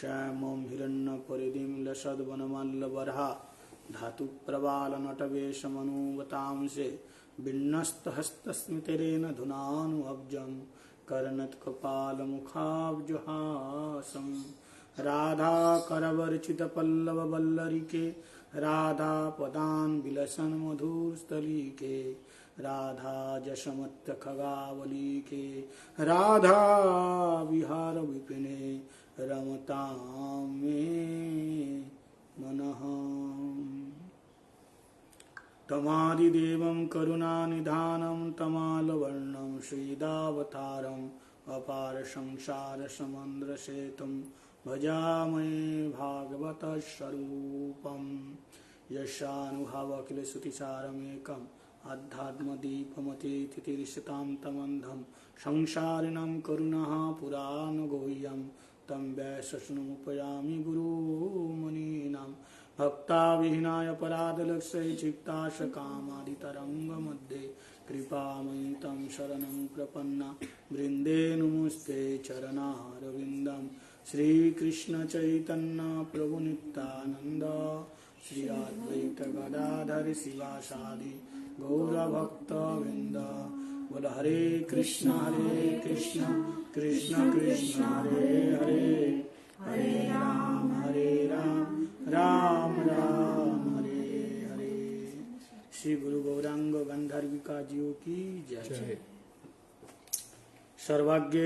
श्यामं हिरण्यपरिधिं लसद्वनमल्लबर्हा धातुप्रबालनटवेशमनुवतांसे विन्यस्तहस्तस्मितेरेण धुनानुअब्जं कर्णत्कपालमुखाब्जहासं राधाकरवर्चितपल्लववल्लरिके राधापदान् विलसन् मधुरस्थलीके राधाजशमत्तखगावलीके राधा विहार विपिने रमतां मे मनः। तमादिदेवं करुणानिधानं तमालवर्णं श्रीदावतारम् अपार संसार समुद्र सेतुं भजामहे भागवतस्वरूपं यस्यानुभाव अखिल श्रुतिसारमेकम् आध्यात्मदीपमतीति तितिर्षतां तमन्धं संसारिणं करुणः पुराणगुह्यं तं वैष्णवमुपयामि गुरुमुनीनां भक्ताविहीनाय पराधलक्ष्ये चित्ताशकामादितरङ्गमध्ये कृपामयि तं शरणं प्रपन्ना वृन्दे नमस्ते चरणारविन्दं श्रीकृष्ण चैतन्य प्रभु नित्यानन्द श्री अद्वैत गदाधर शिवासादि गौरभक्तवृन्द बोल हरे कृष्ण कृष्ण कृष्ण हरे हरे हरे राम राम राम हरे हरे। श्री गुरु गौरांग गंधर्विका जियो की जय। सर्वज्ञ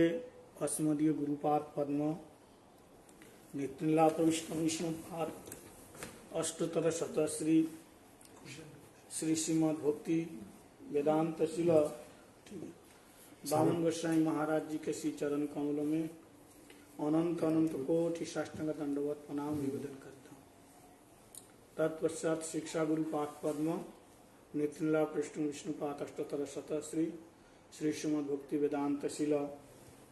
अस्मदीय गुरुपाद पद्म नित्यला प्रविष्णु विष्णुपाद अष्टोत्तर शतश्री श्री श्रीमद् भक्ति वेदांत शिल बामन गोस्वामी महाराज जी के श्री चरण कमलों में अनंत अनंत कोटि साष्टांग दंडवत प्रणाम निवेदन करता हूँ। तत्पश्चात शिक्षा गुरु पाठ पद्म नित्यला प्रविष्णु विष्णुपाद अष्टोत्तर शतश्री श्री श्रीमद् भक्ति वेदांत शिल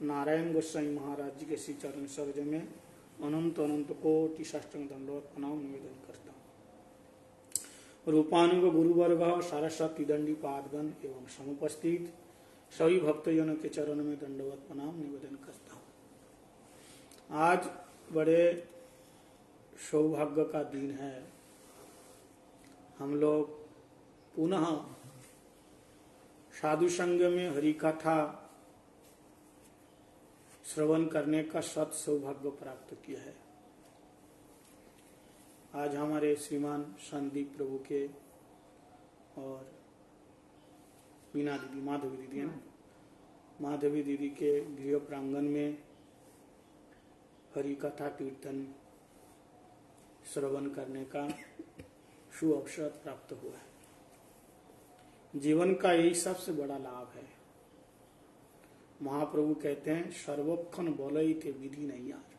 नारायण गोस्वामी महाराज जी के श्री चरण सरोज में अनंत अनंत कोटि साष्टांग दंडवत प्रणाम निवेदन करता हूँ। रूपानुग गुरुवर्ग सारस्वती दंडी पादगण एवं समुपस्थित सभी भक्तजनों के चरणों में दंडवत प्रणाम निवेदन करता हूँ। आज बड़े सौभाग्य का दिन है। हम लोग पुनः साधु संग में हरि कथा श्रवण करने का सत सौभाग्य प्राप्त किया है। आज हमारे श्रीमान संदीप प्रभु के और मीना दीदी माधवी दीदी है ना, माधवी दीदी के गृह प्रांगण में हरि कथा कीर्तन श्रवण करने का शुभ अवसर प्राप्त हुआ है। जीवन का यही सबसे बड़ा लाभ है। महाप्रभु कहते हैं सर्वक्षण बोलई थे विधि नहीं यार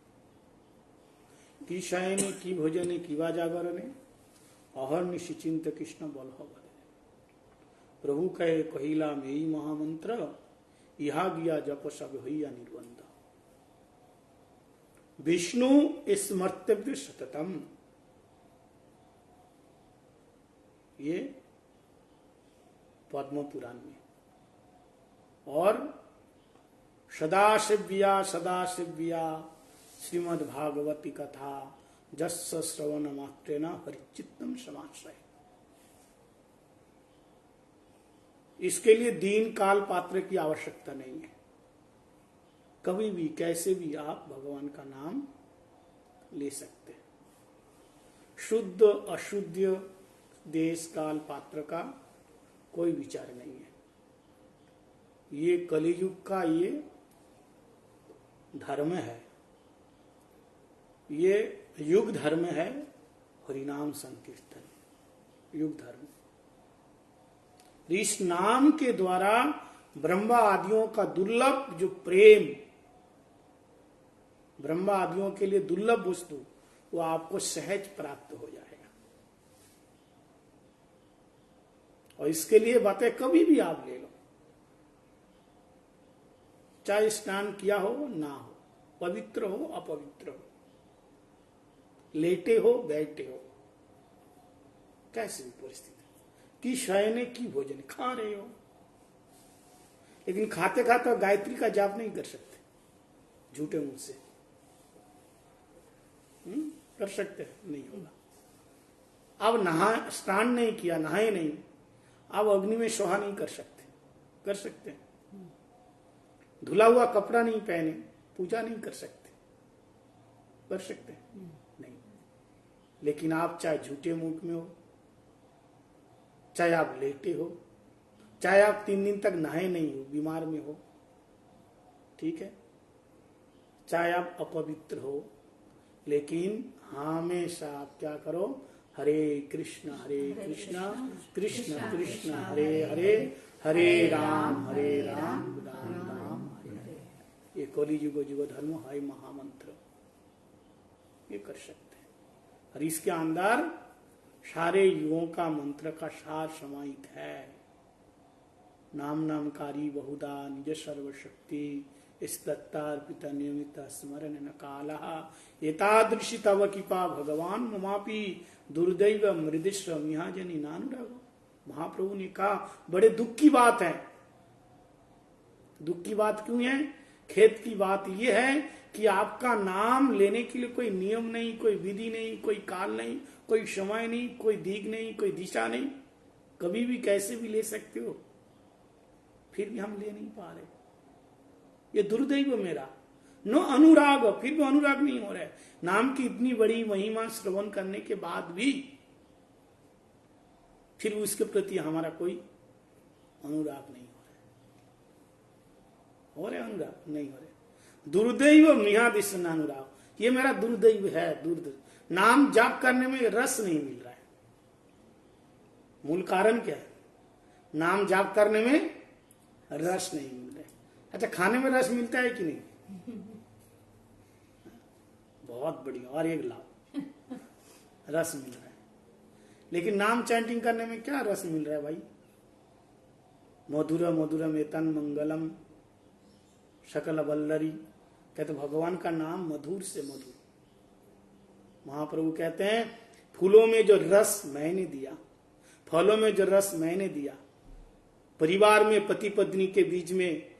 की शयने की भोजने की जागरणे अहर निश्चिंत कृष्ण बल बल। प्रभु कहे कहिला में ही महामंत्र इहा गया जप सब होइया निर्बंध। विष्णु स्मर्तव्य सततम, ये पद्म पुराण में। और सदाशिव्या श्रीमद् भागवती कथा जस्य श्रवण मात्रेण हरिचित्तम समाश्रय। इसके लिए दीन काल पात्र की आवश्यकता नहीं है। कभी भी कैसे भी आप भगवान का नाम ले सकते हैं। शुद्ध अशुद्ध देश काल पात्र का कोई विचार नहीं है। ये कलियुग का ये धर्म है, ये युग धर्म है। हरिनाम संकीर्तन युग धर्म। इस नाम के द्वारा ब्रह्मा आदियों का दुर्लभ जो प्रेम, ब्रह्मा आदियों के लिए दुर्लभ वस्तु, वो आपको सहज प्राप्त हो जाएगा। और इसके लिए बातें कभी भी आप ले लो, चाहे स्नान किया हो ना हो, पवित्र हो अपवित्र हो, लेटे हो बैठे हो, कैसी भी परिस्थिति की शयने की भोजन खा रहे हो, लेकिन खाते खाते गायत्री का जाप नहीं कर सकते झूठे मुंह से। कर सकते हैं? नहीं होगा। अब नहा स्नान नहीं किया, नहाए नहीं, अब अग्नि में सोहा नहीं कर सकते? कर सकते हैं। धुला हुआ कपड़ा नहीं पहने, पूजा नहीं कर सकते? कर सकते हैं? नहीं। लेकिन आप चाहे झूठे मुंह में हो, चाहे आप लेटे हो, चाहे आप 3 दिन तक नहाए नहीं हो, बीमार में हो, ठीक है, चाहे आप अपवित्र हो, लेकिन हमेशा आप क्या करो? हरे कृष्ण कृष्ण कृष्ण हरे हरे, हरे राम राम राम हरे हरे। ये कलि युग धर्म है महामंत्र, ये कर सकते हैं। और इसके अंदर सारे युगों का मंत्र का सार समाहित है। नाम नामकारी बहुधा निज सर्वशक्ति स्तत्तार्पित नियमित स्मरण न कालः एतादृशी तव कृपा भगवान ममापि दुर्दैव मृदिश्रम यहाँ जनी नानुराग। महाप्रभु ने कहा बड़े दुख की बात है। दुख की बात क्यों है? खेत की बात यह है कि आपका नाम लेने के लिए कोई नियम नहीं, कोई विधि नहीं, कोई काल नहीं, कोई समय नहीं, कोई दिग नहीं, कोई दिशा नहीं, कभी भी कैसे भी ले सकते हो, फिर भी हम ले नहीं पा रहे। ये दुर्दैव मेरा। नो अनुराग, फिर भी अनुराग नहीं हो रहा है। नाम की इतनी बड़ी महिमा श्रवण करने के बाद भी फिर उसके प्रति हमारा कोई अनुराग नहीं हो रहा है। अनुराग नहीं हो रहा। दुर्दैव मृहादिश अनुराग, ये मेरा दुर्दैव है। दुर्दैव नाम जाप करने में रस नहीं मिल रहा है। मूल कारण क्या है? नाम जाप करने में रस नहीं मिल रहा है। अच्छा, खाने में रस मिलता है कि नहीं? बहुत बढ़िया, और एक लाभ, रस मिल रहा है। लेकिन नाम चैंटिंग करने में क्या रस मिल रहा है भाई? मधुर मधुरम एतन मंगलम सकल वल्लरी, कहते भगवान का नाम मधुर से मधुर। महाप्रभु कहते हैं फूलों में जो रस मैंने दिया, फलों में जो रस मैंने दिया, परिवार में पति पत्नी के बीच में,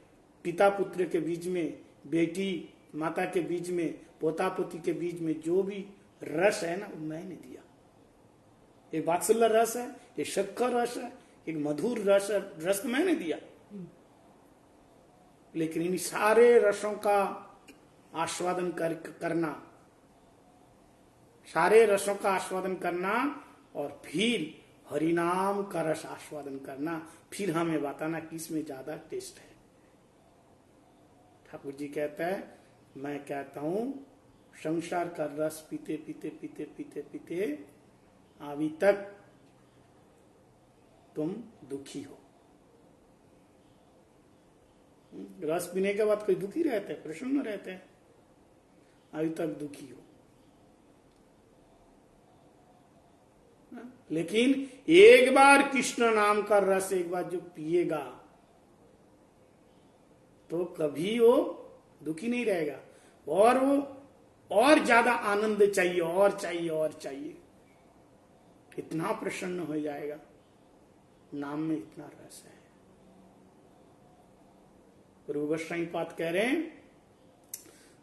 पिता पुत्र के बीच में, बेटी माता के बीच में, पोता पोती के बीच में जो भी रस है ना, वो मैंने दिया। एक वात्सल्य रस है, एक शक्कर रस है, एक मधुर रस है, रस मैंने दिया। लेकिन इन सारे रसों का आस्वादन करना, सारे रसों का आस्वादन करना और फिर हरिनाम का रस आस्वादन करना, फिर हमें बताना कि इसमें ज्यादा टेस्ट है। ठाकुर जी कहता है, मैं कहता हूं संसार का रस पीते पीते पीते पीते पीते अभी तक तुम दुखी हो। रस पीने के बाद कोई दुखी रहते हैं? प्रसन्न रहते हैं? अभी तक दुखी हो। लेकिन एक बार कृष्ण नाम का रस एक बार जो पिएगा तो कभी वो दुखी नहीं रहेगा, और वो और ज्यादा आनंद चाहिए, और चाहिए और चाहिए, इतना प्रसन्न हो जाएगा। नाम में इतना रस है। प्रभु गोस्वामी पाद कह रहे हैं,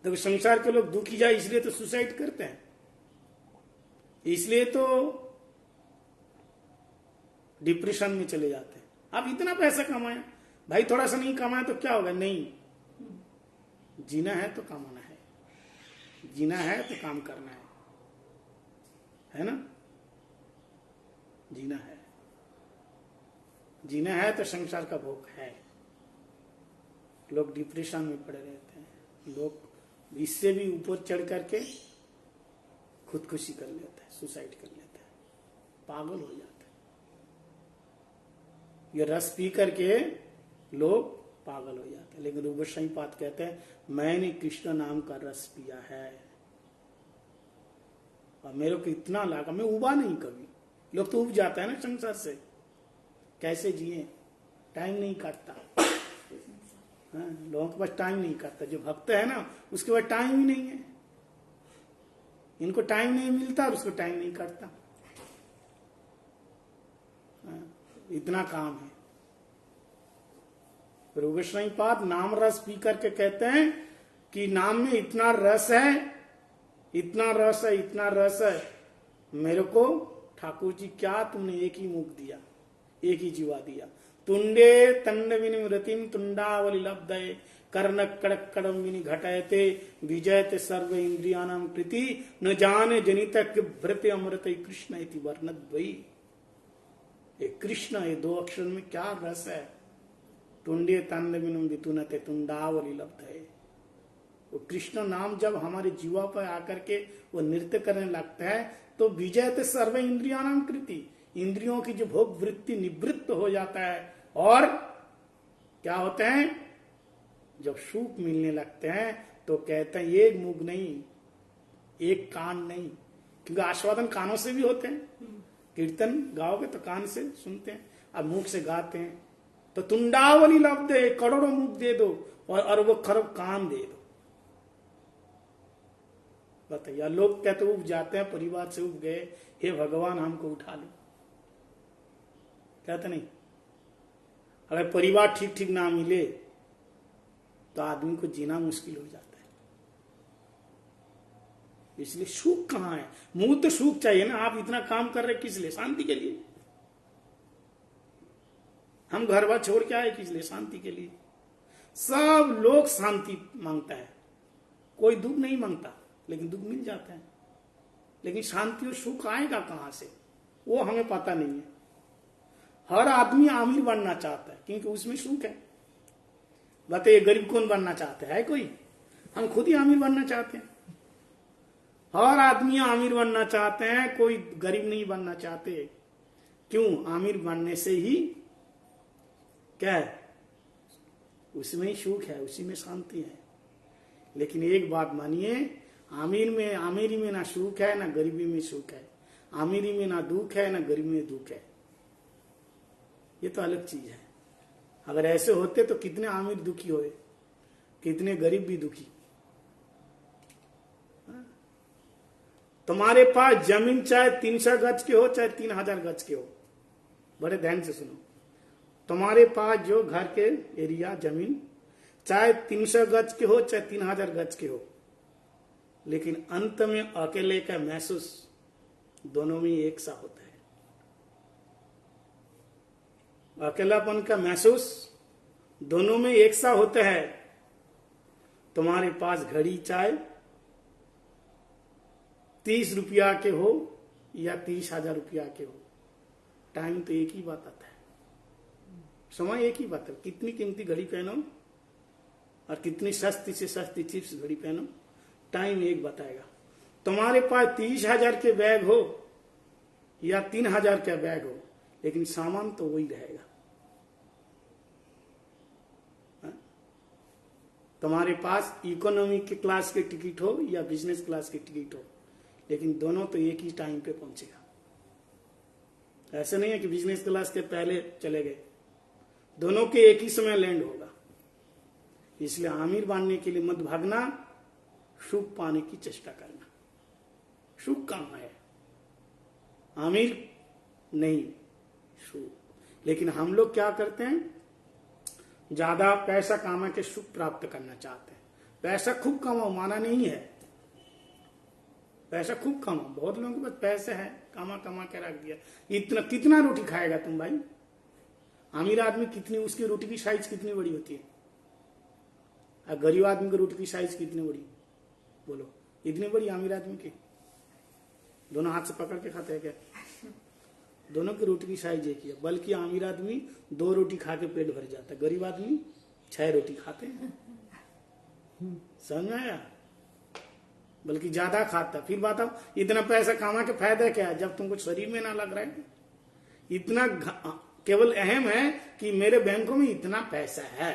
देखो संसार के लोग दुखी जाए इसलिए तो सुसाइड करते हैं, इसलिए तो डिप्रेशन में चले जाते हैं। अब इतना पैसा कमाया, भाई थोड़ा सा नहीं कमाया तो क्या होगा? नहीं, जीना है तो कमाना है, जीना है तो काम करना है ना? जीना है, जीना है तो संसार का भोग है। लोग डिप्रेशन में पड़े रहते हैं, लोग इससे भी ऊपर चढ़ करके खुदकुशी कर लेते हैं, सुसाइड कर लेते हैं, पागल हो जाते हैं। ये रस पी करके लोग पागल हो जाते हैं। लेकिन गोस्वामी पाद कहते हैं, मैंने कृष्ण नाम का रस पिया है और मेरे को इतना लगा, मैं उबा नहीं कभी। लोग तो उब जाता है ना संसार से, कैसे जिए, टाइम नहीं काटता। लोगों के पास टाइम नहीं काटता। जो भक्त है ना, उसके पास टाइम ही नहीं है। इनको टाइम नहीं मिलता और उसको टाइम नहीं काटता। इतना काम है। गोस्वामी पाद नाम रस पी करके कहते हैं कि नाम में इतना रस है इतना रस है, इतना रस है, मेरे को ठाकुर जी क्या तुमने एक ही मुख दिया, एक ही जीवा दिया। तुंडे तंड विनिमृतिम तुंडावली लब्धये कर्ण कड़क कड़म विनि घटयते विजयते सर्व इंद्रियानाम कृति न जाने जनित भृत अमृत कृष्ण इति वर्णद्वयी। ये कृष्ण, ये दो अक्षर में क्या रस है। तुंडे तंड विनुम वितुनते तुंडावली लब्धये। वो कृष्ण नाम जब हमारे जीवा पर आकर के वो नृत्य करने लगता है तो विजयते सर्व इंद्रियानाम कृति, इंद्रियों की जो भोग वृत्ति निवृत्त हो जाता है। और क्या होते हैं, जब सुख मिलने लगते हैं तो कहते हैं एक मुख नहीं, एक कान नहीं, क्योंकि आस्वादन कानों से भी होते हैं। कीर्तन गाओगे तो कान से सुनते हैं, अब मुख से गाते हैं तो तुंडावली लब्ध दे, करोड़ों मुख दे दो और अरबों खरब कान दे दो। बताइए, लोग कहते उब जाते हैं, परिवार से उब गए, हे भगवान हमको उठा लो, कहते नहीं। अगर परिवार ठीक ठीक ना मिले तो आदमी को जीना मुश्किल हो जाता है। इसलिए सुख कहां है, मुंह तो सुख चाहिए ना। आप इतना काम कर रहे किस लिए? शांति के लिए। हम घर बार छोड़ के आए किस लिए? शांति के लिए। सब लोग शांति मांगता है, कोई दुख नहीं मांगता, लेकिन दुख मिल जाता है। लेकिन शांति और सुख आएगा कहां से, वो हमें पता नहीं है। हर आदमी आमिर बनना चाहता है क्योंकि उसमें सुख है। बताइए, गरीब कौन बनना चाहते है? कोई? हम खुद ही आमिर बनना चाहते हैं। हर आदमी आमिर बनना चाहते हैं, कोई गरीब नहीं बनना चाहते। क्यों? आमिर बनने से ही क्या है, उसमें ही सुख है, उसी में शांति है। लेकिन एक बात मानिए, आमिरी में ना सुख है ना गरीबी में सुख है। आमिरी में ना दुख है ना गरीबी में दुख है। ये तो अलग चीज है। अगर ऐसे होते तो कितने आमिर दुखी होए, कितने गरीब भी दुखी। तुम्हारे पास जमीन चाहे 300 गज के हो चाहे 3000 गज के हो, बड़े ध्यान से सुनो। तुम्हारे पास जो घर के एरिया जमीन चाहे 300 गज के हो चाहे 3000 गज के हो, लेकिन अंत में अकेले का महसूस दोनों में एक सा होता है। अकेलापन का महसूस दोनों में एक सा होता है। तुम्हारे पास घड़ी चाहे 30 रुपया के हो या 30,000 रुपया के हो, टाइम तो एक ही बात आता है, समय एक ही बात है। कितनी कीमती घड़ी पहनो और कितनी सस्ती से सस्ती चिप्स घड़ी पहनो, टाइम एक बताएगा। तुम्हारे पास 30,000 के बैग हो या 3,000 का बैग हो, लेकिन सामान तो वही रहेगा। तुम्हारे पास इकोनॉमी के क्लास के टिकट हो या बिजनेस क्लास के टिकट हो, लेकिन दोनों तो एक ही टाइम पे पहुंचेगा। ऐसे नहीं है कि बिजनेस क्लास के पहले चले गए, दोनों के एक ही समय लैंड होगा। इसलिए आमिर बनने के लिए मत भागना, सुख पाने की चेष्टा करना। सुख कहां है? आमिर नहीं, सुख। लेकिन हम लोग क्या करते हैं, ज्यादा पैसा कमा के सुख प्राप्त करना चाहते हैं। पैसा खूब कमाओ, माना नहीं है, पैसा खूब कमाओ। बहुत लोगों के पास पैसे है, कमा कमा के रख दिया। इतना कितना रोटी खाएगा तुम भाई? अमीर आदमी कितनी, उसकी रोटी की साइज कितनी बड़ी होती है, और गरीब आदमी की रोटी की साइज कितनी बड़ी? बोलो, इतनी बड़ी अमीर आदमी की? दोनों हाथ से पकड़ के खाते हैं क्या? दोनों की रोटी की साइज एक ही है। बल्कि अमीर आदमी 2 रोटी खा के पेट भर जाता है, गरीब आदमी 6 रोटी खाते हैं। समझ में आया? बल्कि ज्यादा खाता। फिर बताओ, इतना पैसा कमा के फायदा क्या है जब तुमको शरीर में ना लग रहा है? इतना केवल अहम है कि मेरे बैंकों में इतना पैसा है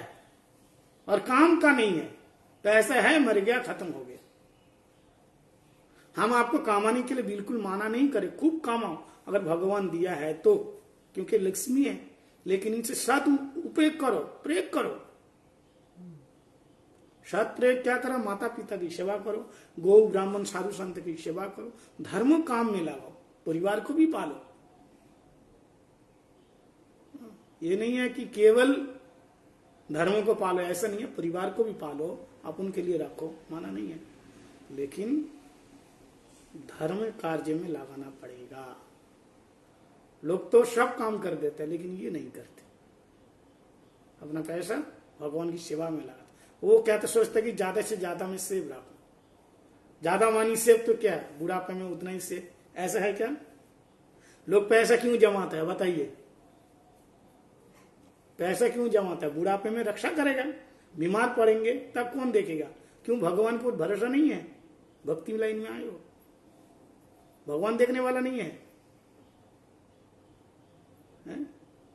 और काम का नहीं है। पैसा है, मर गया, खत्म हो गया। हम आपको कमाने के लिए बिल्कुल माना नहीं करे, खूब कमाओ अगर भगवान दिया है तो, क्योंकि लक्ष्मी है। लेकिन इनसे सद उपयोग करो, प्रयोग करो। सद प्रयोग क्या करो? माता पिता की सेवा करो, गौ ब्राह्मण साधु संत की सेवा करो, धर्म काम में लगाओ, परिवार को भी पालो। ये नहीं है कि केवल धर्म को पालो, ऐसा नहीं है। परिवार को भी पालो, आप उनके लिए रखो, माना नहीं है। लेकिन धर्म कार्य में लगाना पड़ेगा। लोग तो सब काम कर देते हैं लेकिन ये नहीं करते, अपना पैसा भगवान की सेवा में लगा। वो क्या तो सोचते कि ज्यादा से ज्यादा मैं सेव रखूं, ज्यादा मानी सेव तो क्या बुढ़ापे में उतना ही सेव, ऐसा है क्या? लोग पैसा क्यों जमाता है बताइए? पैसा क्यों जमाता है? बुढ़ापे में रक्षा करेगा, बीमार पड़ेंगे तब कौन देखेगा? क्यों? भगवान को भरोसा नहीं है? भक्ति लाइन में आए हो, भगवान देखने वाला नहीं है?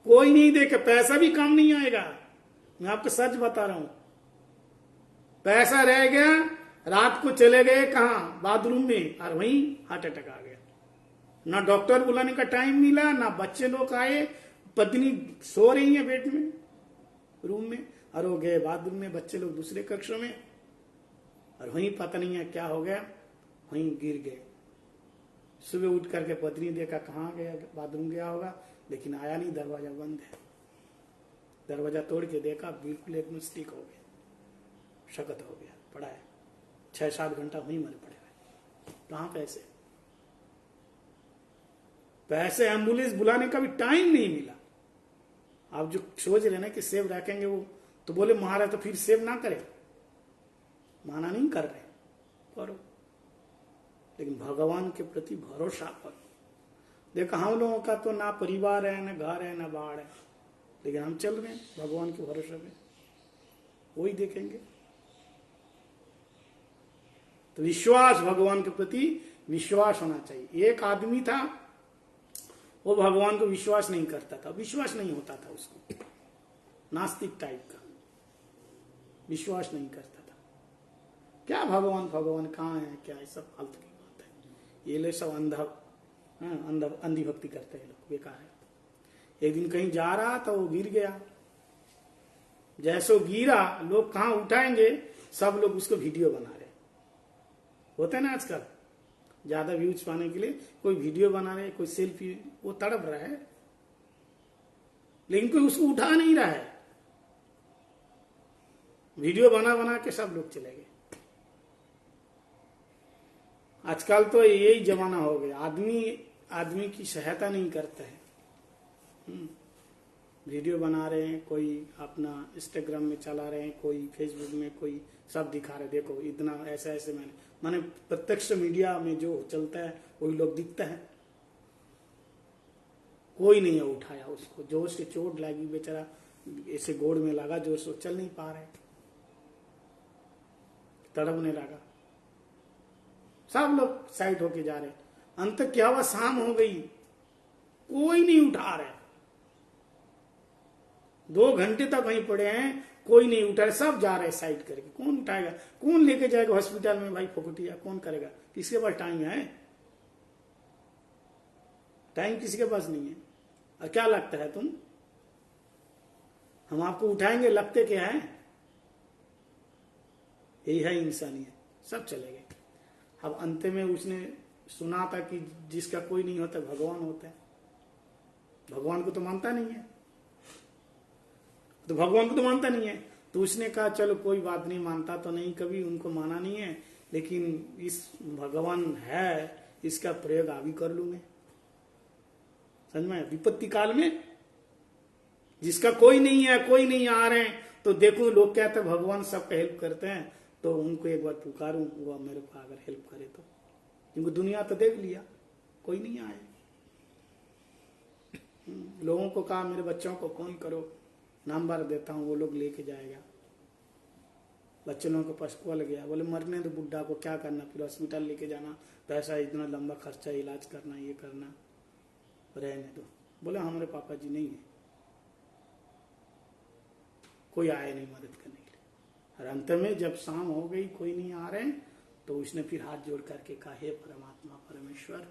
कोई नहीं देखे, पैसा भी काम नहीं आएगा। मैं आपको सच बता रहा हूं, पैसा रह गया, रात को चले गए कहां? बाथरूम में, और वहीं हार्ट अटैक आ गया। ना डॉक्टर बुलाने का टाइम मिला, ना बच्चे लोग आए, पत्नी सो रही है बेड में, रूम में, और वो गए बाथरूम में, बच्चे लोग दूसरे कक्ष में, और वहीं पता नहीं है क्या हो गया, वहीं गिर गए। सुबह उठ करके पत्नी देखा कहाँ गया, बाथरूम गया होगा, लेकिन आया नहीं, दरवाजा बंद है। दरवाजा तोड़ के देखा, बिल्कुल एकदम स्टिक हो गया, शकत हो गया, पड़ा है 6-7 घंटा वहीं मरे पड़े हुए। कहां पैसे? पैसे एम्बुलेंस बुलाने का भी टाइम नहीं मिला। आप जो सोच रहे ना कि सेव रखेंगे, वो तो बोले महाराज तो फिर सेव ना करे, माना नहीं कर रहे, करो, लेकिन भगवान के प्रति भरोसा करो। देखो हम लोगों का तो ना परिवार है, ना घर है, ना बाढ़ है, लेकिन हम चल रहे हैं भगवान के भरोसे में, वही देखेंगे। तो विश्वास, भगवान के प्रति विश्वास होना चाहिए। एक आदमी था, वो भगवान को विश्वास नहीं करता था, विश्वास नहीं होता था उसको, नास्तिक टाइप का, विश्वास नहीं करता था। क्या भगवान भगवान कहाँ है, क्या है, सब फालतू की बात है। ये लोग सब अंधी भक्ति करते हैं लोग, बेकार है। एक दिन कहीं जा रहा था, वो गिर गया, जैसे गिरा लोग कहाँ उठाएंगे, सब लोग उसको वीडियो बना रहे। होता है ना आजकल, ज्यादा व्यूज पाने के लिए कोई वीडियो बना रहे, कोई सेल्फी, वो तड़प रहा है, लेकिन कोई उसको उठा नहीं रहा है। वीडियो बना बना के सब लोग चले गए। आजकल तो यही जमाना हो गया, आदमी की सहायता नहीं करता है। वीडियो बना रहे हैं, कोई अपना इंस्टाग्राम में चला रहे हैं, कोई फेसबुक में, कोई सब दिखा रहे, देखो इतना ऐसा ऐसे मैंने प्रत्यक्ष मीडिया में जो चलता है वही लोग दिखता है। कोई नहीं है उठाया उसको, जोर से चोट लगी, बेचारा ऐसे गोड़ में लगा, जोर से चल नहीं पा रहे, तड़पने लगा, सब लोग साइड होके जा रहे। अंत क्या हुआ, शाम हो गई, कोई नहीं उठा रहे, 2 घंटे तक वहीं पड़े हैं, कोई नहीं उठा रहे, सब जा रहे साइड करके। कौन उठाएगा, कौन लेके जाएगा हॉस्पिटल में भाई, फोकटिया कौन करेगा? किसके पास टाइम है? टाइम किसी के पास नहीं है। और क्या लगता है तुम, हम आपको उठाएंगे? लगते क्या है? यही है इंसानियत, सब चले गए। अब अंत में उसने सुना था कि जिसका कोई नहीं होता भगवान होता है, भगवान को तो मानता नहीं है, तो भगवान को तो मानता नहीं है, तो उसने कहा चलो कोई बात नहीं, मानता तो नहीं, कभी उनको माना नहीं है, लेकिन इस भगवान है, इसका प्रयोग अभी कर लूं मैं। समझ में? विपत्ति काल में जिसका कोई नहीं है, कोई नहीं आ रहे हैं, तो देखो लोग कहते हैं भगवान सबका हेल्प करते हैं, तो उनको एक बार पुकारूं, वो मेरे को अगर हेल्प करे तो। क्योंकि दुनिया तो देख लिया, कोई नहीं आए। लोगों को कहा मेरे बच्चों को फोन करो, नंबर देता हूं, वो लोग लेके जाएगा। बच्चे लोगों के पास कॉल गया, बोले मरने दो बुढ़ा को, क्या करना, फिर हॉस्पिटल लेके जाना, पैसा इतना लंबा खर्चा, इलाज करना, ये करना, रहने दो। बोले हमारे पापा जी नहीं है, कोई आया नहीं मदद करने के लिए। और अंत में जब शाम हो गई, कोई नहीं आ रहे, तो उसने फिर हाथ जोड़ करके कहा, हे परमात्मा परमेश्वर,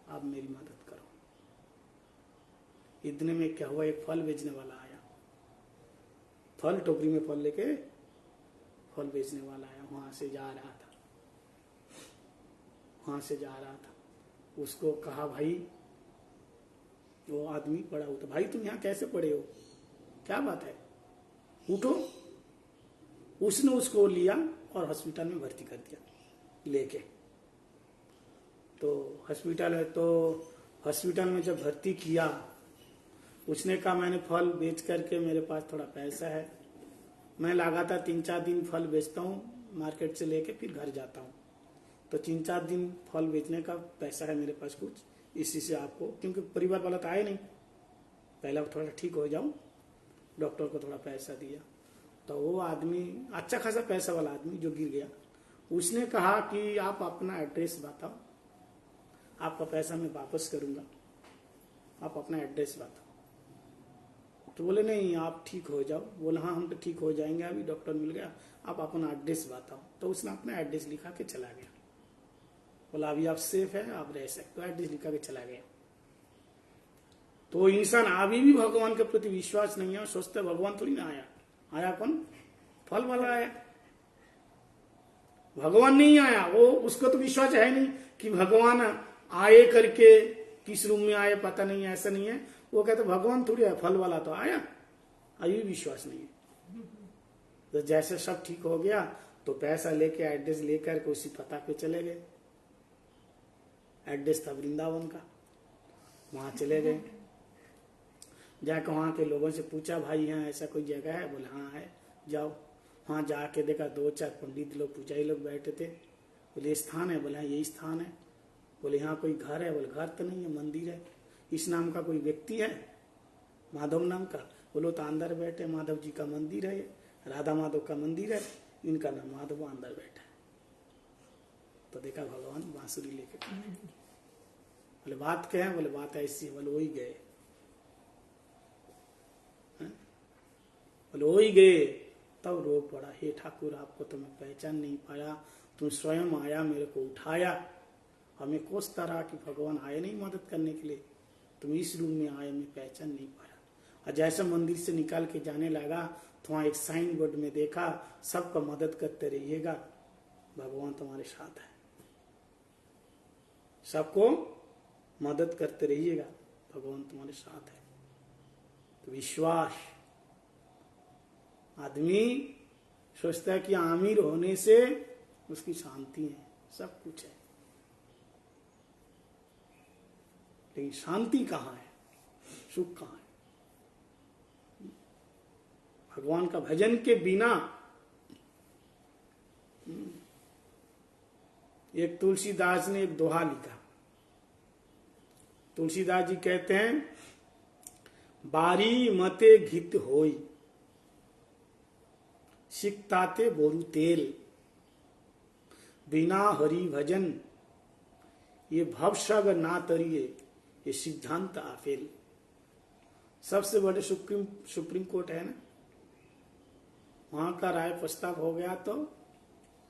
आप मेरी मदद करो। इतने में क्या हुआ, एक फल बेचने वाला आया, फल टोकरी में फल लेके फल बेचने वाला आया, वहां से जा रहा था, उसको कहा भाई, वो आदमी पड़ा हुआ था, भाई तुम यहाँ कैसे पड़े हो, क्या बात है, उठो। उसने उसको लिया और हॉस्पिटल में भर्ती कर दिया लेके। तो हॉस्पिटल है, तो हॉस्पिटल में जब भर्ती किया, उसने कहा मैंने फल बेच करके मेरे पास थोड़ा पैसा है, मैं लगातार 3-4 दिन फल बेचता हूँ, मार्केट से लेके फिर घर जाता हूँ, तो 3-4 दिन फल बेचने का पैसा है मेरे पास कुछ, इसी से आपको, क्योंकि परिवार वाला तो आए नहीं, पहले थोड़ा ठीक हो जाऊं, डॉक्टर को थोड़ा पैसा दिया। तो वो आदमी अच्छा खासा पैसा वाला आदमी जो गिर गया, उसने कहा कि आप अपना एड्रेस बताओ, आपका पैसा मैं वापस करूंगा, आप अपना एड्रेस बताओ। तो बोले नहीं आप ठीक हो जाओ। बोले हाँ हम तो ठीक हो जाएंगे, अभी डॉक्टर मिल गया, आप अपना एड्रेस बताओ। तो उसने अपना एड्रेस लिखा के चला गया। बोला अभी आप सेफ है, आप रह सकते हो, एड्रेस लिखा के चला गया। तो इंसान अभी भी भगवान के प्रति विश्वास नहीं है, सोचते भगवान थोड़ी ना आया। आया कौन? फल वाला आया, भगवान नहीं आया। वो उसको तो विश्वास है नहीं कि भगवान आए करके, किस रूम में आए पता नहीं, ऐसा नहीं है। वो कहते भगवान थोड़ी है, फल वाला तो आया, अभी विश्वास नहीं है। तो जैसे सब ठीक हो गया तो पैसा लेके एड्रेस लेकर के उसी पता पे चले गए। एड्रेस था वृंदावन का, वहां चले गए। जाकर वहां के लोगों से पूछा भाई यहाँ ऐसा कोई जगह है? बोले हाँ है, जाओ। वहां जाके देखा 2-4 पंडित लोग, पुजारी लोग बैठे थे। बोले ये स्थान है? बोले हाँ यही स्थान है। बोले यहाँ कोई घर है? बोले घर तो नहीं है, मंदिर है। इस नाम का कोई व्यक्ति है, माधव नाम का? बोलो तो अंदर बैठे, माधव जी का मंदिर है, राधा माधव का मंदिर है, इनका नाम माधव, अंदर बैठा है। तो देखा भगवान बांसुरी लेके। बोले बात क्या है? बोले बात ऐसी है। बोले वही गए, बोले वही गए। तब रो पड़ा, हे ठाकुर आपको तो मैं पहचान नहीं पाया, तुम स्वयं आया, मेरे को उठाया। हमें कोसता रहा कि भगवान आए नहीं मदद करने के लिए, तुम इस रूम में आए, मैं पहचान नहीं पाया। और जैसे मंदिर से निकाल के जाने लगा तो वहां एक साइन बोर्ड में देखा, सबका मदद करते रहिएगा, भगवान तुम्हारे साथ है, सबको मदद करते रहिएगा, भगवान तुम्हारे साथ है। तो विश्वास, आदमी सोचता है कि अमीर होने से उसकी शांति है, सब कुछ है, लेकिन शांति कहाँ है, सुख कहाँ है? भगवान का भजन के बिना। एक तुलसीदास ने एक दोहा लिखा। तुलसीदास जी कहते हैं, बारी मते घित होई, सिकताते बोरू तेल, बिना हरि भजन ये भवसग ना तरिए, ये सिद्धांत आफेल। सबसे बड़े सुप्रीम कोर्ट है ना, वहां का राय प्रस्ताव हो गया तो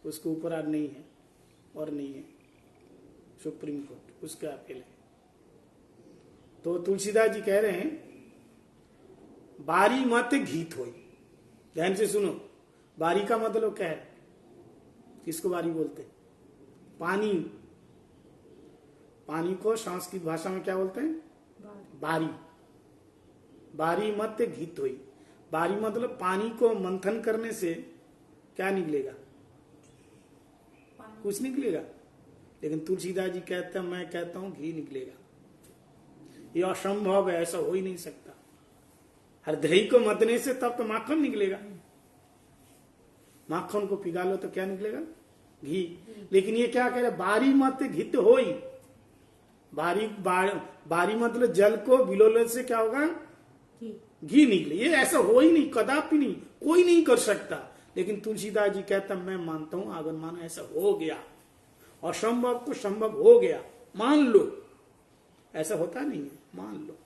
उसके ऊपर आज नहीं है और नहीं है, सुप्रीम कोर्ट उसका अपील है। तो तुलसीदास जी कह रहे हैं, बारी मत घीत होई। ध्यान से सुनो, बारी का मतलब क्या है? किसको बारी बोलते? पानी। पानी को संस्कृत भाषा में क्या बोलते हैं? बारी। बारी मत घीत होई। बारी मतलब पानी को मंथन करने से क्या निकलेगा? कुछ निकलेगा। लेकिन तुलसीदास जी कहते हैं, मैं कहता हूं घी निकलेगा। ये असंभव है, ऐसा हो ही नहीं सकता। हर दही को मथने से तब तो माखन निकलेगा, माखन को पिघा लो तो क्या निकलेगा? घी। लेकिन ये क्या कह रहे? बारी मत घित होई। बारी मतलब जल को बिलोले से क्या होगा? घी निकले। ये ऐसा हो ही नहीं, कदापि नहीं, कोई नहीं कर सकता। लेकिन तुलसीदास जी कहता मैं मानता हूं, अगर मानो ऐसा हो गया, असंभव को संभव हो गया, मान लो, ऐसा होता नहीं है, मान लो।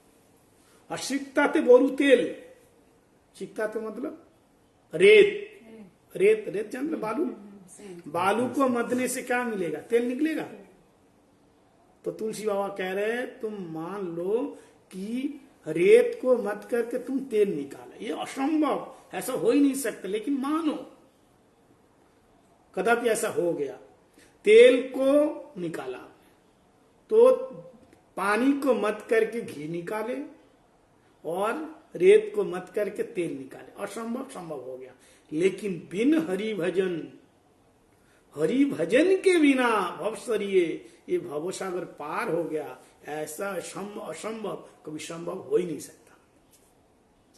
और सिकताते बोरू तेल। सिकताते मतलब रेत। रेत, रेत जानते बालू। बालू को मथने से क्या मिलेगा? तेल निकलेगा। तो तुलसी बाबा कह रहे हैं, तुम मान लो कि रेत को मत करके तुम तेल निकाला, ये असंभव, ऐसा हो ही नहीं सकता। लेकिन मानो कदापि ऐसा हो गया, तेल को निकाला तो पानी को मत करके घी निकाले और रेत को मत करके तेल निकाले, असंभव संभव हो गया। लेकिन बिन हरि भजन हरि भजन के बिना भवसरिये, ये भवसागर पार हो गया, ऐसा असंभव कभी संभव हो ही नहीं सकता।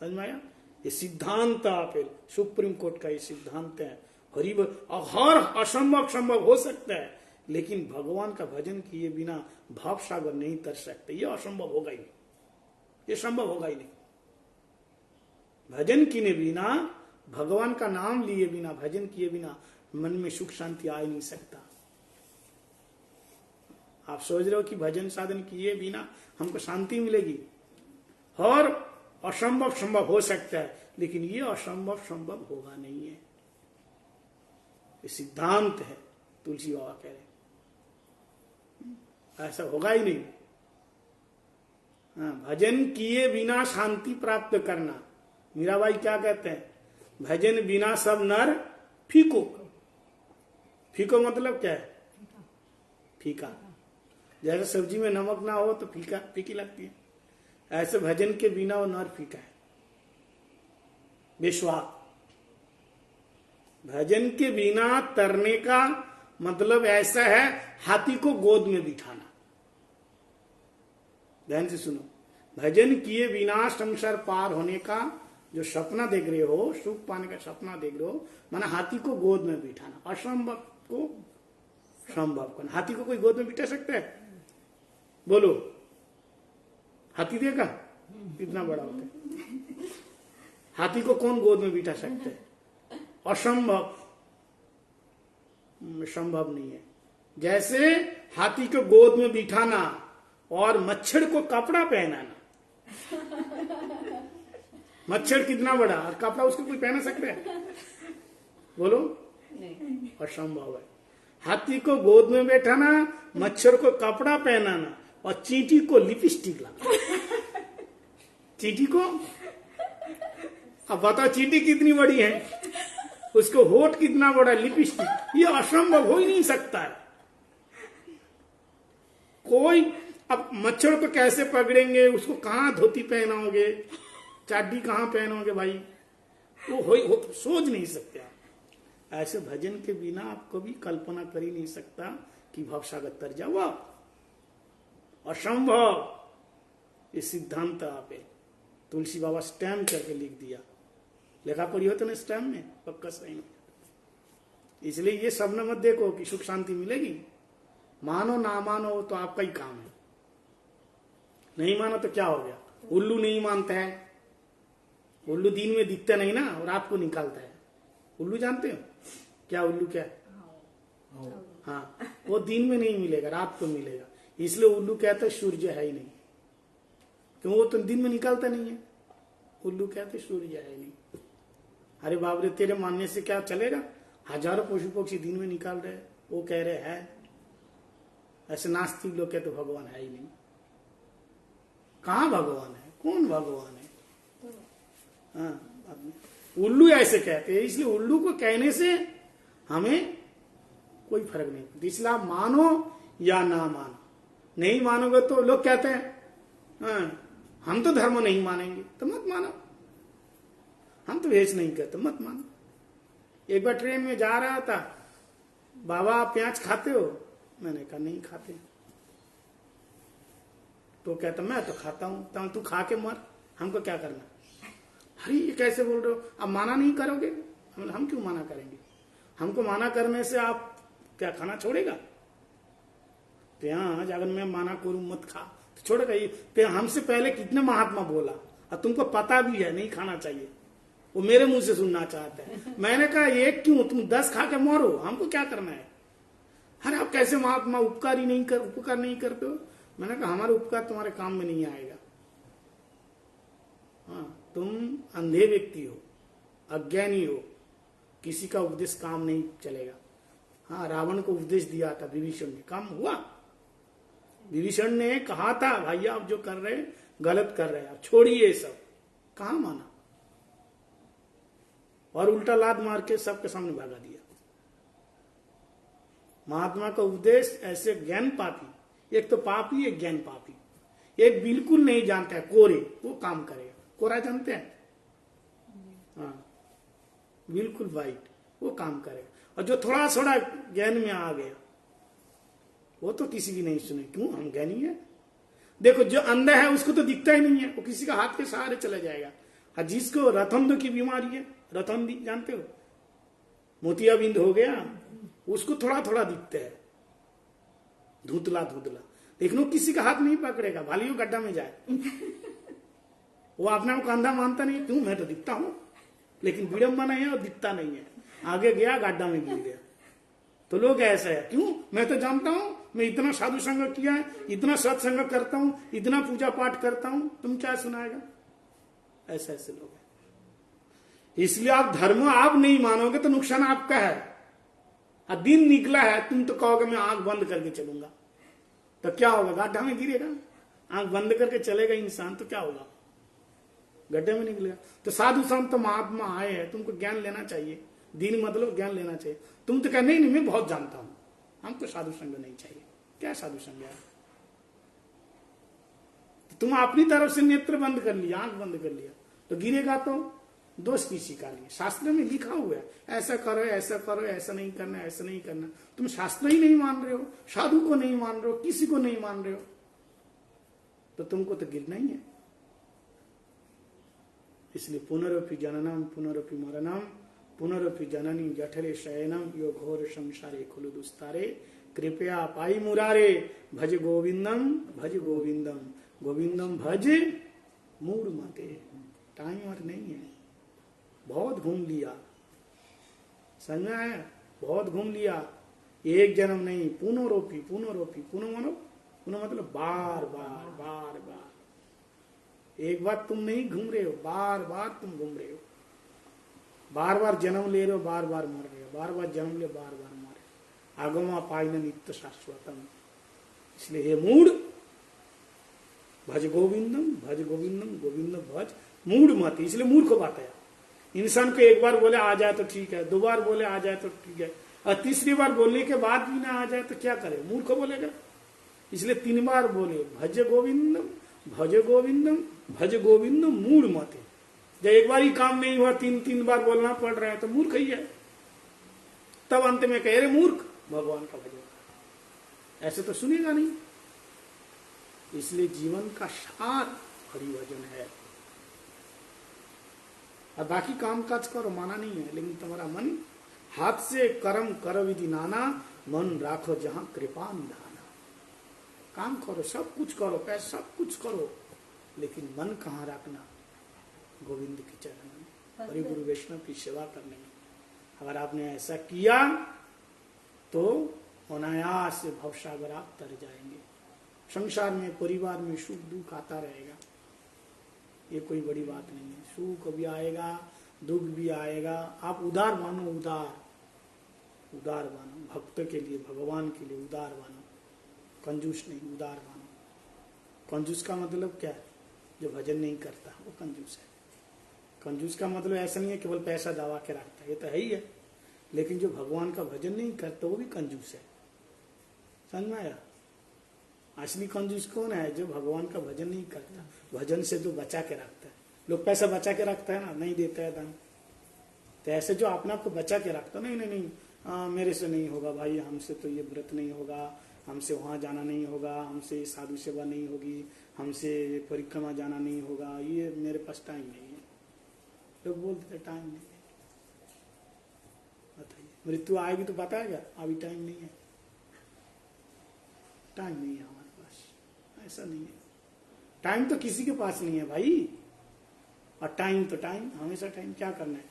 समझ में आया? ये सिद्धांत आप सुप्रीम कोर्ट का ये सिद्धांत है। हर असंभव संभव हो सकता है, लेकिन भगवान का भजन किए बिना भाव सागर नहीं तर सकते। ये असंभव होगा ही नहीं, ये संभव होगा ही नहीं। भजन किए बिना, भगवान का नाम लिए बिना, भजन किए बिना मन में सुख शांति आ ही नहीं सकता। आप सोच रहे हो कि भजन साधन किए बिना हमको शांति मिलेगी? और असंभव संभव हो सकता है, लेकिन ये असंभव संभव होगा नहीं है। ये सिद्धांत है, तुलसी बाबा कह रहे, ऐसा होगा ही नहीं। हाँ, भजन किए बिना शांति प्राप्त करना। मीराबाई क्या कहते हैं? भजन बिना सब नर फीको। फीको मतलब क्या है? फीका। जैसे सब्जी में नमक ना हो तो फीका फीकी लगती है, ऐसे भजन के बिना वो नर फीका है, बेस्वाद। भजन के बिना तरने का मतलब ऐसा है, हाथी को गोद में बिठाना। ध्यान से सुनो, भजन किए बिना संसार पार होने का जो सपना देख रहे हो, सुख पाने का सपना देख रहे हो, माना हाथी को गोद में बिठाना, असंभव को संभव करना। हाथी को कोई गोद में बिठा सकता है? बोलो, हाथी देखा कितना बड़ा होता है? हाथी को कौन गोद में बिठा सकते है? असंभव, संभव नहीं है। जैसे हाथी को गोद में बिठाना और मच्छर को कपड़ा पहनाना। मच्छर कितना बड़ा और कपड़ा उसको कोई पहना सकता है? बोलो, नहीं, असंभव है। हाथी को गोद में बैठाना, मच्छर को कपड़ा पहनाना और चींटी को लिपस्टिक लगाना। चींटी को, अब बताओ चींटी कितनी बड़ी है, उसको होठ कितना बड़ा, लिपस्टिक, ये असंभव हो ही नहीं सकता है। कोई, अब मच्छर को कैसे पकड़ेंगे, उसको कहां धोती पहनाओगे, चाटी कहां पहनोगे भाई? वो सोच नहीं सकते आप। ऐसे भजन के बिना आप कभी कल्पना कर ही नहीं सकता कि भवसागर तर जाओ आप, असंभव। ये सिद्धांत आप तुलसी बाबा स्टैम्प करके लिख दिया, लिखा पड़ी हो तो ना स्टैम्प में पक्का सही। इसलिए ये सब न मत देखो कि सुख शांति मिलेगी, मानो ना मानो तो आपका ही काम है। नहीं मानो तो क्या हो गया? उल्लू नहीं मानता है, उल्लू दिन में दिखता नहीं ना, रात को निकालता है। उल्लू जानते हो क्या? उल्लू क्या है? हाँ, वो दिन में नहीं मिलेगा, रात को मिलेगा। इसलिए उल्लू कहता है सूर्य है ही नहीं, क्यों? वो तो दिन में निकालता नहीं है। उल्लू कहते सूर्य है ही नहीं। अरे बाप रे, तेरे मानने से क्या चलेगा? हजारों पशु पक्षी दिन में निकाल रहे, वो कह रहे हैं। ऐसे नास्तिक लोग कहते भगवान है ही नहीं। कहाँ भगवान है? कौन भगवान है? हाँ, उल्लू ऐसे कहते हैं। इसलिए उल्लू को कहने से हमें कोई फर्क नहीं पड़ता। इसलिए आप मानो या ना मानो, नहीं मानोगे तो लोग कहते हैं हाँ, हम तो धर्म नहीं मानेंगे, तो मत मानो। हम तो भेष नहीं करते, मत मानो। एक बार ट्रेन में जा रहा था, बाबा आप प्याज खाते हो? मैंने कहा नहीं खाते। तो कहता मैं तो खाता हूं। तो तू खा के मर, हमको क्या करना? अरे ये कैसे बोल रहे हो? आप माना नहीं करोगे? हम क्यों माना करेंगे? हमको माना करने से आप क्या खाना छोड़ेगा? प्याज अगर मैं माना करूं मत खा तो छोड़ेगा? ये हमसे पहले कितने महात्मा बोला और तुमको पता भी है नहीं खाना चाहिए, वो मेरे मुंह से सुनना चाहता है। मैंने कहा एक क्यों, तुम 10 खा के मरो, हमको क्या करना है? अरे आप कैसे महात्मा उपकार नहीं करते हो? मैंने कहा हमारे उपकार तुम्हारे काम में नहीं आएगा। हाँ, तुम अंधे व्यक्ति हो, अज्ञानी हो, किसी का उपदेश काम नहीं चलेगा। हाँ, रावण को उपदेश दिया था विभीषण ने, काम हुआ? विभीषण ने कहा था भाई आप जो कर रहे हैं गलत कर रहे हैं, आप छोड़िए सब। कहा माना? और उल्टा लात मार के सबके सामने भगा दिया। महात्मा का उपदेश ऐसे ज्ञान पापी, एक तो पापी एक ज्ञान पापी, एक बिल्कुल नहीं जानता है कोरे, वो काम करेगा। कोरा जानते हैं? हाँ, बिल्कुल वाइट, वो काम करेगा। और जो थोड़ा थोड़ा ज्ञान में आ गया वो तो किसी की नहीं सुने, क्यों, हम ज्ञानी है। देखो जो अंधा है उसको तो दिखता ही नहीं है, वो किसी का हाथ के सहारे चला जाएगा। और जिसको रतंध की बीमारी है, रतंध जानते हो, मोतियाबिंद हो गया, उसको थोड़ा थोड़ा दिखता है, धुंधला धुंधला, लेकिन वो किसी का हाथ नहीं पकड़ेगा, भाली वो गड्ढा में जाए। वो अपने को अंधा मानता नहीं, क्यों, मैं तो दिखता हूं, लेकिन विडंबना है और दिखता नहीं है। आगे गया गड्ढा में गिर गया। तो लोग ऐसा है, क्यों, मैं तो जानता हूं, मैं इतना साधु संग किया है, इतना सत्संग करता हूं, इतना पूजा पाठ करता हूं, तुम क्या सुनाएगा। ऐसे ऐसे लोग हैं। इसलिए आप धर्म आप नहीं मानोगे तो नुकसान आपका है। और दिन निकला है, तुम तो कहोगे मैं आंख बंद करके चलूंगा, तो क्या होगा, गड्ढा में गिरेगा। आंख बंद करके चलेगा इंसान तो क्या होगा, गड्ढे में निकलेगा। तो साधु संत महात्मा आए हैं, तुमको ज्ञान लेना चाहिए, दीन मतलब ज्ञान लेना चाहिए। तुम तो कह नहीं मैं बहुत जानता हूं, हमको साधु संग नहीं चाहिए। क्या साधु संग है, तुम अपनी तरफ से नेत्र बंद कर लिया, आंख बंद कर लिया, तो गिरेगा तो दोष किसी का नहीं। शास्त्र में लिखा हुआ है ऐसा करो ऐसा करो, ऐसा नहीं करना ऐसा नहीं करना। तुम शास्त्र ही नहीं मान रहे हो, साधु को नहीं मान रहे हो, किसी को नहीं मान रहे हो, तो तुमको तो गिरना ही है। इसलिए पुनरपि जननम पुनरपि मरणम पुनरपि जननी जठरे शयनम यो घोर संसारे खुलु दुस्तारे कृपया पाई मुरारे भज गोविंदम गोविंदम भज मूड मते। टाइम और नहीं है, बहुत घूम लिया, समझा है, बहुत घूम लिया। एक जन्म नहीं, पुनरोपी पुनः मतलब बार बार बार बार। एक बार तुम नहीं घूम रहे हो, बार बार तुम घूम रहे हो, बार बार जन्म ले रहे हो, बार बार मर रहे हो, बार बार जन्म ले बार बार मर रहे हो। आगमा पाइन नित्य शाश्वतम। इसलिए हे मूड भज गोविंदम गोविंदम भज मूड मत। इसलिए मूर्ख को बताया। इंसान को एक बार बोले आ जाए तो ठीक है, 2 बार बोले आ जाए तो ठीक है, और तीसरी बार बोलने के बाद भी ना आ जाए तो क्या करे, मूर्ख बोलेगा। इसलिए 3 बार बोले भज गोविंदम मूड मत। जब एक बार ही काम नहीं हुआ, 3 बार बोलना पड़ रहा है तो मूर्ख ही है। तब अंत में कह रहे मूर्ख भगवान का भजन, ऐसे तो सुनेगा नहीं। इसलिए जीवन का सार हरिभजन है। और बाकी काम काज करो, माना नहीं है, लेकिन तुम्हारा मन हाथ से कर्म करो विधि नाना, मन राखो जहां कृपा निधाना। काम करो, सब कुछ करो, पैसा सब कुछ करो, लेकिन मन कहाँ रखना, गोविंद के चरण में, हरि गुरु वैष्णव की सेवा करने में। अगर आपने ऐसा किया तो अनायास से भवसागर आप तर जाएंगे। संसार में परिवार में सुख दुख आता रहेगा, ये कोई बड़ी बात नहीं है। सुख भी आएगा, दुख भी आएगा। आप उदार मानो, उदार मानो, भक्त के लिए, भगवान के लिए उदार मानो, कंजूस नहीं, उदार मानो। कंजूस का मतलब क्या है, जो भजन नहीं करता वो कंजूस है। कंजूस का मतलब ऐसा नहीं है केवल पैसा दबा के रखता है, ये तो है ही है, लेकिन जो भगवान का भजन नहीं करता वो भी कंजूस है। समझ में आया। असली कंजूस कौन है, जो भगवान का भजन नहीं करता, भजन से जो बचा के रखता है। लोग पैसा बचा के रखता है ना, नहीं देता है दान, तो ऐसे जो अपने आप को बचा के रखता, नहीं मेरे से नहीं होगा भाई, हमसे तो ये व्रत नहीं होगा, हमसे वहां जाना नहीं होगा, हमसे साधु सेवा नहीं होगी, हमसे परिक्रमा जाना नहीं होगा, ये मेरे पास टाइम नहीं है। लोग बोलते टाइम नहीं है, बताइए मृत्यु आएगी तो बताएगा अभी टाइम नहीं है, टाइम नहीं है हमारे पास। ऐसा नहीं है, टाइम तो किसी के पास नहीं है भाई। और टाइम तो टाइम, हमेशा टाइम। क्या करना है,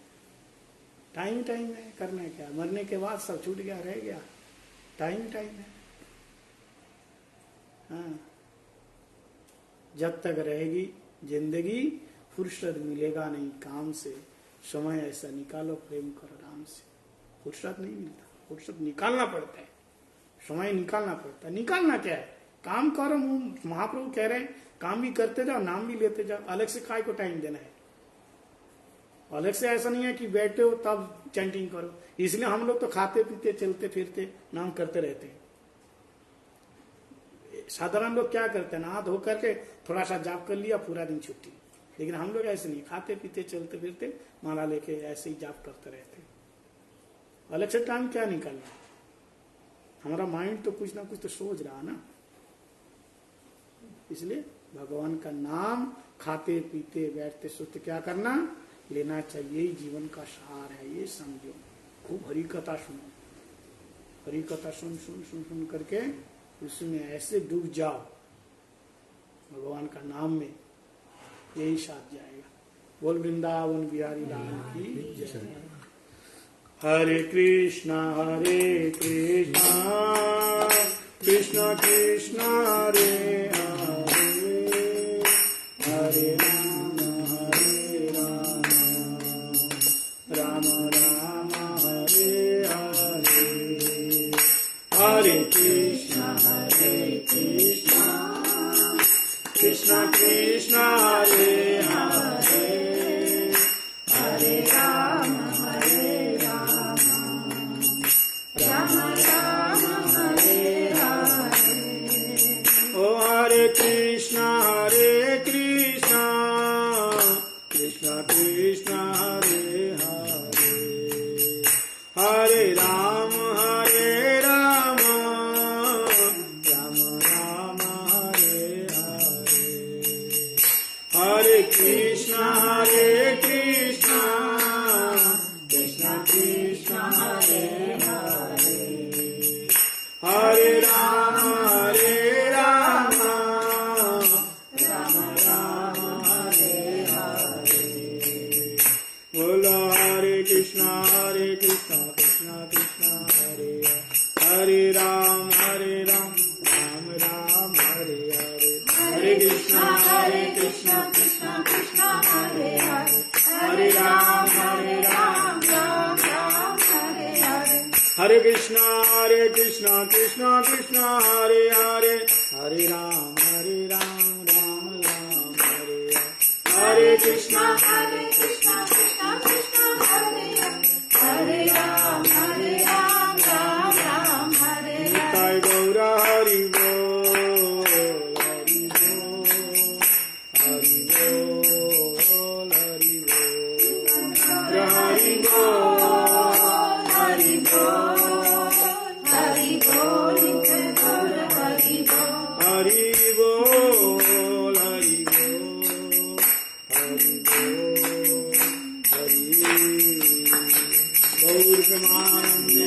टाइम टाइम है, करना है क्या, मरने के बाद सब छूट गया, रह गया, टाइम है। हाँ, जब तक रहेगी जिंदगी फुर्सत मिलेगा नहीं काम से। समय ऐसा निकालो, प्रेम करो राम से। फुर्सत नहीं मिलता, फुर्सत निकालना पड़ता है, समय निकालना पड़ता है। निकालना क्या है, काम करो। महाप्रभु कह रहे हैं काम भी करते जाओ, नाम भी लेते जाओ। अलग से काय को टाइम देना है, अलग से ऐसा नहीं है कि बैठे हो तब चैंटिंग करो। इसलिए हम लोग तो खाते पीते चलते फिरते नाम करते रहते हैं। साधारण लोग क्या करते हैं, नहा धो करके थोड़ा सा जाप कर लिया, पूरा दिन छुट्टी। लेकिन हम लोग ऐसे नहीं, खाते पीते चलते फिरते माला लेके ऐसे ही जाप करते रहते हैं। अलग से टाइम क्या निकालना, हमारा माइंड तो कुछ ना कुछ तो सोच रहा ना। इसलिए भगवान का नाम खाते पीते बैठते सोते क्या करना, लेना चाहिए। ही जीवन का सार है, ये समझो। खूब हरि कथा सुनो, हरि कथा सुन सुन सुन सुन करके उसमें ऐसे डूब जाओ भगवान का नाम में, यही साथ जाएगा। बोल वृंदावन बिहारी लाल की जय। हरे कृष्णा कृष्णा कृष्णा हरे हरे, हरे राम राम राम हरे हरे, हरे कृष्णा कृष्णा कृष्णा हरे हरे, हरे राम राम राम हरे हरे। ओ हरे कृष्णा कृष्णा कृष्णा हरे हरे, हरे राम राम राम हरे हरे, हरे कृष्णा कृष्णा कृष्णा हरे हरे, हरे राम राम राम हरे हरे। बोलो हरे कृष्णा कृष्णा कृष्णा हरे हरे, राम राम राम हरे हरे, हरे कृष्णा कृष्णा कृष्णा हरे हरे, हरे राम राम राम हरे हरे, हरे कृष्णा कृष्णा कृष्णा हरे हरे, हरे राम राम राम हरे हरे, हरे कृष्णा कृष्णा कृष्णा हरे हरे, हरे राम राम राम हरे हरे। निताय गौर हरि बोल, हरि बोल, हरि बोल, हरि बोल, हरि बोल, हरि बोल, हरि बोल, हरि बोल, हरि बोल, हरि बोल, हरि बोल, हरि गौर प्रेमानंद